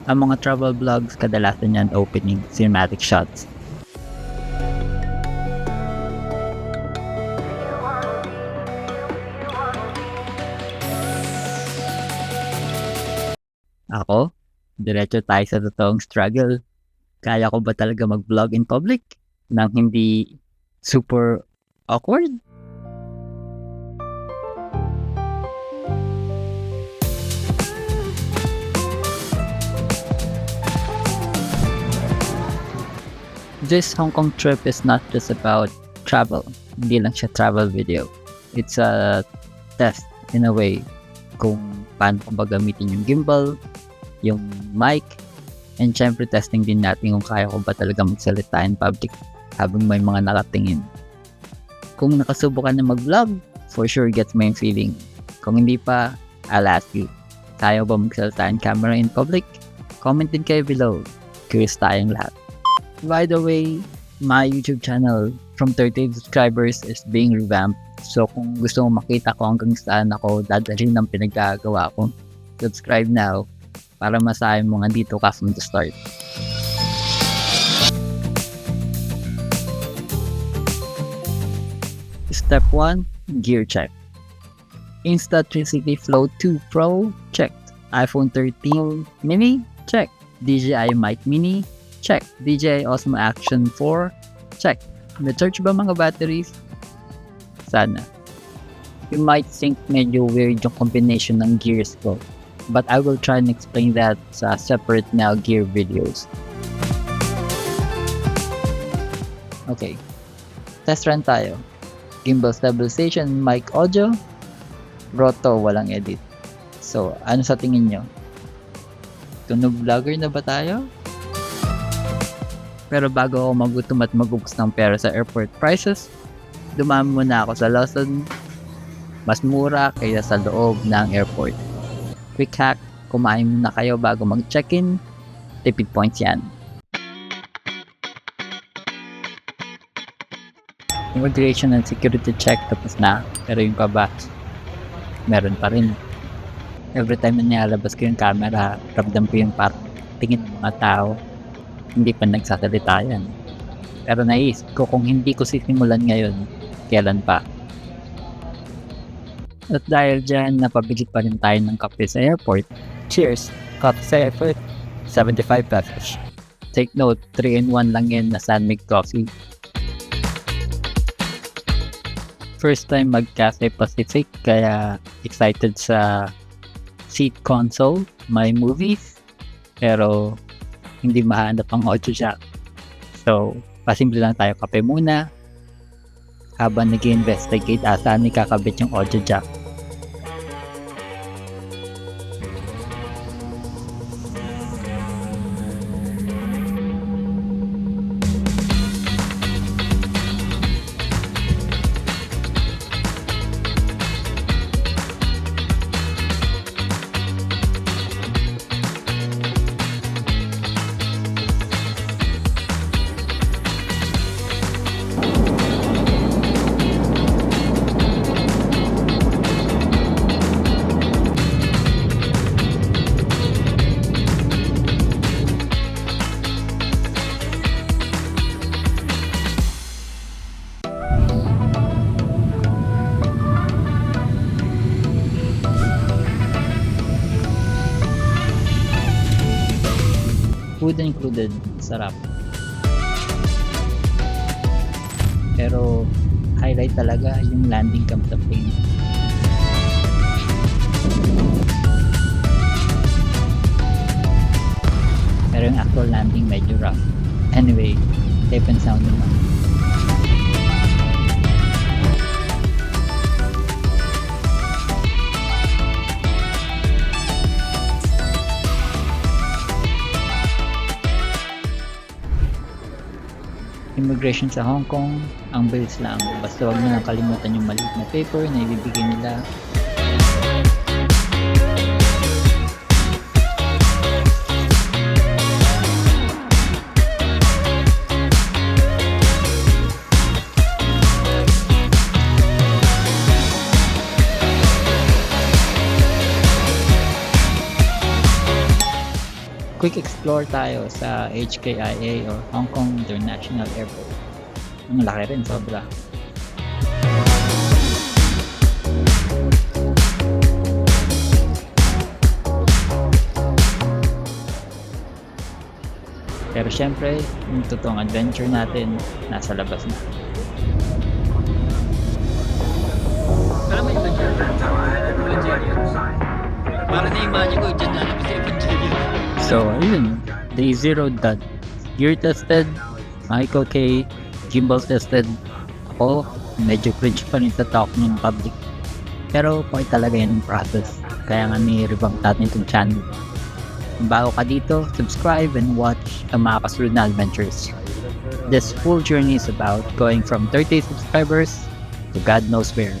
Ang mga travel vlogs kadalasan yan opening cinematic shots. Ako, diretso tayo sa totoong struggle. Kaya ko ba talaga mag-vlog in public nang hindi super awkward? This Hong Kong trip is not just about travel. Hindi lang siya travel video. It's a test in a way kung paano ko ba gamitin yung gimbal, yung mic, and syempre testing din natin kung kaya ko ba talaga magsalita in public habang may mga nakatingin. Kung nakasubukan na mag-vlog, for sure gets mo yung feeling. Kung hindi pa, I'll ask you, kaya ba magsalita in camera in public? Comment din kayo below. Curious tayong lahat. By the way, my YouTube channel from 30 subscribers is being revamped. So kung gusto mo makita ko hanggang saan ako dadalhin ng pinagagawa ko, subscribe now para masahin mo nga dito ka from the start. Step 1, gear check. Insta360 Flow 2 Pro, checked. iPhone 13 mini, check. DJI Mic Mini, check. DJI Osmo Action 4, check. Na-charge ba mga batteries? Sana. You might think medyo weird yung combination ng gears ko, but I will try and explain that sa separate now gear videos. Okay. Test run tayo. Gimbal stabilization, mic audio, roto, walang edit. So, ano sa tingin nyo? Tunog vlogger na ba tayo? Pero bago ako magutom at magugas ng pera sa airport prices, dumami muna ako sa Lawson. Mas mura kaysa sa loob ng airport. Quick hack, kumain muna kayo bago mag-check-in. Tipid points yan. Immigration and security check tapos na, pero yung kaba, meron pa rin. Every time na nilalabas ko yung camera, ramdam ko yung tingin ng mga tao. Hindi pa nagsasalita yan. Pero naisip ko kung hindi ko sisimulan ngayon, kailan pa? At dahil dyan, napabili pa rin tayo ng kape sa airport. Cheers! Kape sa airport, 75 pesos. Take note, 3-in-1 lang yan na San Mig coffee. First time mag-Cathay Pacific, kaya excited sa seat console. May movies, pero hindi mahanap ang audio jack. So, pasimple lang tayo kape muna habang nag-investigate saan ikakabit yung audio jack. Food included, sarap. Pero highlight talaga yung landing cam sa plane. Pero yung actual landing medyo rough. Anyway, safe and sound naman. Immigration sa Hong Kong, ang bilis lang. Basta huwag nyo lang kalimutan yung maliit na paper na ibibigay nila. quick explore tayo sa HKIA or Hong Kong International Airport. Ang laki rin, sobra. Pero syempre, yung totoong adventure natin, nasa labas na. Alam mo yung Evangelion? Para na-imagine ko, dyan nalabas yung Evangelion. So, ayun. Day 0 done. Gear tested. Michael K. Gimbal tested. Ako, medyo cringe pa rin sa talk ng public. Pero, okay talaga yan yung process. Kaya nga ni-revamp natin itong channel. Kung bago ka dito, subscribe and watch ang mga kasunod na adventures. This full journey is about going from 30 subscribers to God knows where.